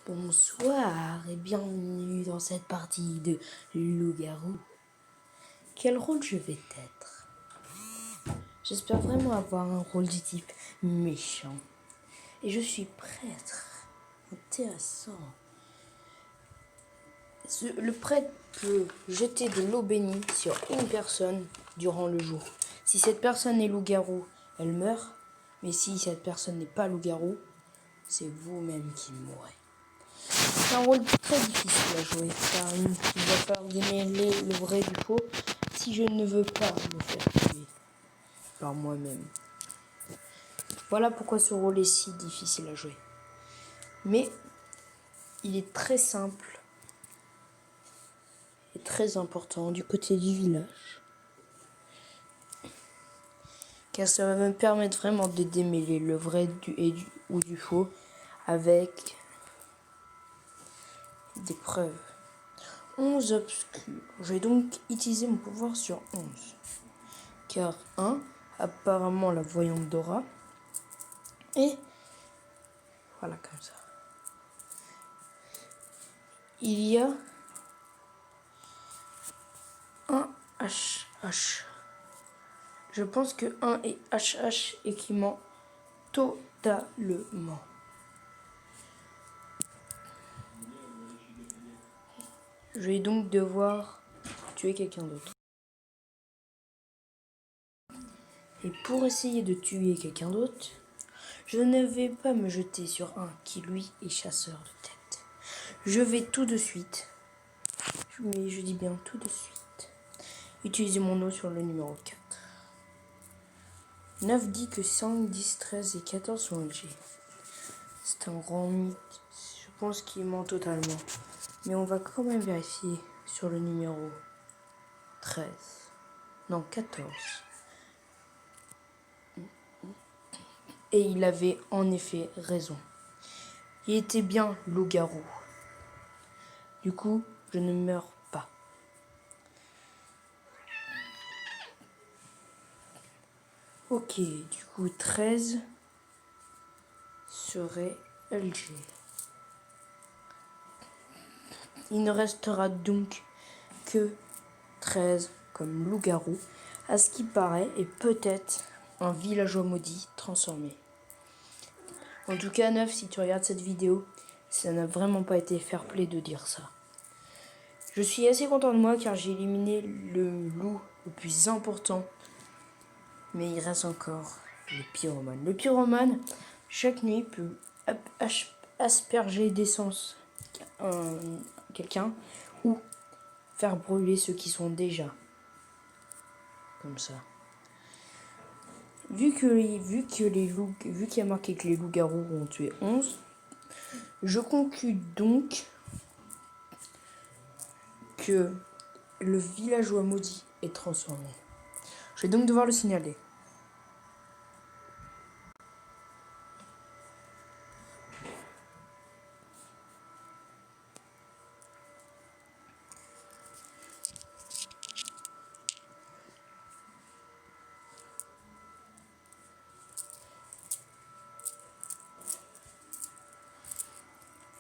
Bonsoir et bienvenue dans cette partie de loup-garou. Quel rôle je vais être? J'espère vraiment avoir un rôle du type méchant. Et je suis prêtre. Intéressant. Le prêtre peut jeter de l'eau bénie sur une personne durant le jour. Si cette personne est loup-garou, elle meurt. Mais si cette personne n'est pas loup-garou, c'est vous-même qui mourrez. C'est un rôle très difficile à jouer, car il va falloir démêler le vrai du faux si je ne veux pas me faire tuer par moi-même. Voilà pourquoi ce rôle est si difficile à jouer. Mais il est très simple et très important du côté du village. Car ça va me permettre vraiment de démêler le vrai ou du faux avec des preuves. 11 obscurs. Je vais donc utiliser mon pouvoir sur 11. Car 1, apparemment la voyante d'aura. Et voilà comme ça. Il y a un HH. Je pense que 1 et HH équivalent totalement. Je vais donc devoir tuer quelqu'un d'autre. Et pour essayer de tuer quelqu'un d'autre, je ne vais pas me jeter sur un qui lui est chasseur de tête. Je vais tout de suite, mais je dis bien tout de suite, utiliser mon eau sur le numéro 4. 9 dit que 5, 10, 13 et 14 sont LG. C'est un grand mythe. Je pense qu'il ment totalement. Mais on va quand même vérifier sur le numéro 13. Non, 14. Et il avait en effet raison. Il était bien loup-garou. Du coup, je ne meurs pas. Ok, du coup 13 serait LG. Il ne restera donc que 13 comme loup-garou, à ce qui paraît, et peut-être un villageois maudit transformé. En tout cas, 9, si tu regardes cette vidéo, ça n'a vraiment pas été fair-play de dire ça. Je suis assez content de moi car j'ai éliminé le loup le plus important. Mais il reste encore le pyromane. Le pyromane, chaque nuit, peut asperger d'essence quelqu'un ou faire brûler ceux qui sont déjà. Comme ça. Vu qu'il y a marqué que les loups-garous ont tué 11, je conclus donc que le villageois maudit est transformé. Je vais donc devoir le signaler.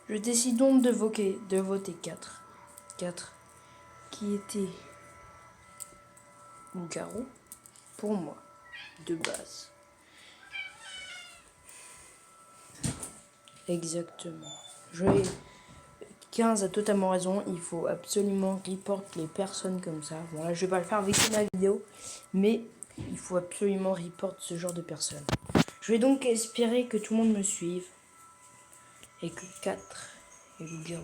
Je décide donc de voter 4. 4 qui était loup-garou pour moi, de base. Exactement. 15 a totalement raison, il faut absolument report les personnes comme ça. Bon là je vais pas le faire avec ma vidéo, mais il faut absolument report ce genre de personnes. Je vais donc espérer que tout le monde me suive et que 4 est loup-garou.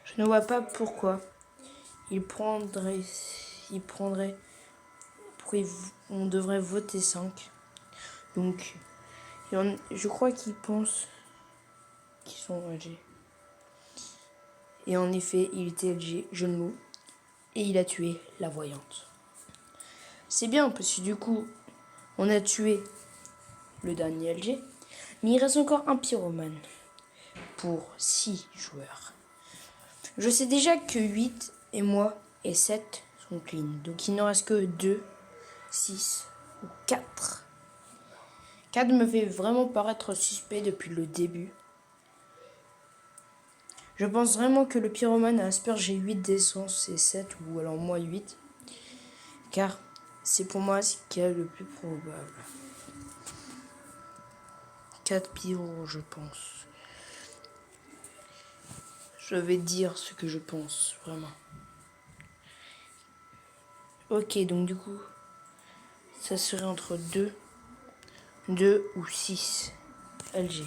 Je ne vois pas pourquoi on devrait voter 5. Donc, je crois qu'ils pensent qu'ils sont LG. Et en effet, il était LG, jeune loup, et il a tué la voyante. C'est bien, parce que du coup, on a tué le dernier LG, mais il reste encore un pyromane pour 6 joueurs. Je sais déjà que 8 et moi, et 7 sont clean. Donc il ne reste que 2, 6 ou 4. 4 me fait vraiment paraître suspect depuis le début. Je pense vraiment que le pyromane a aspergé 8 d'essence et 7 ou alors moi 8. Car c'est pour moi ce qui est le plus probable. 4 pyros, je pense. Je vais dire ce que je pense, vraiment. Ok, donc du coup, ça serait entre 2 ou 6 LG.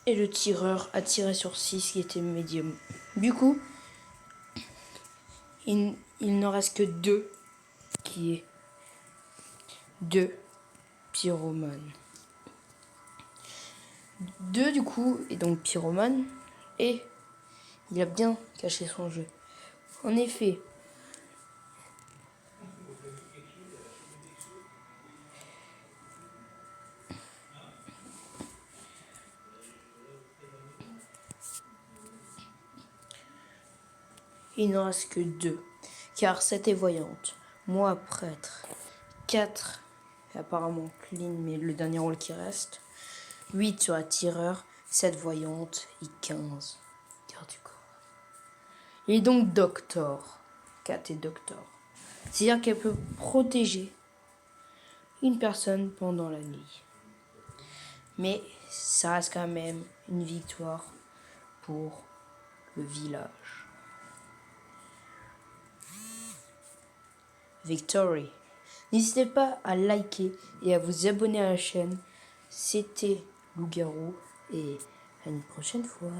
Et le tireur a tiré sur 6 qui était médium. Du coup, il n'en reste que 2 qui est 2 pyromanes. 2 du coup est donc pyromane et il a bien caché son jeu. En effet, il n'en reste que 2, car 7 est voyante. Moi, prêtre. 4 est apparemment clean, mais le dernier rôle qui reste. 8 sur la tireur, 7 voyante et 15 garde du corps. Il est donc Doctor. 4 est Doctor. C'est-à-dire qu'elle peut protéger une personne pendant la nuit. Mais ça reste quand même une victoire pour le village. Victory. N'hésitez pas à liker et à vous abonner à la chaîne. C'était Loup-Garou et à une prochaine fois.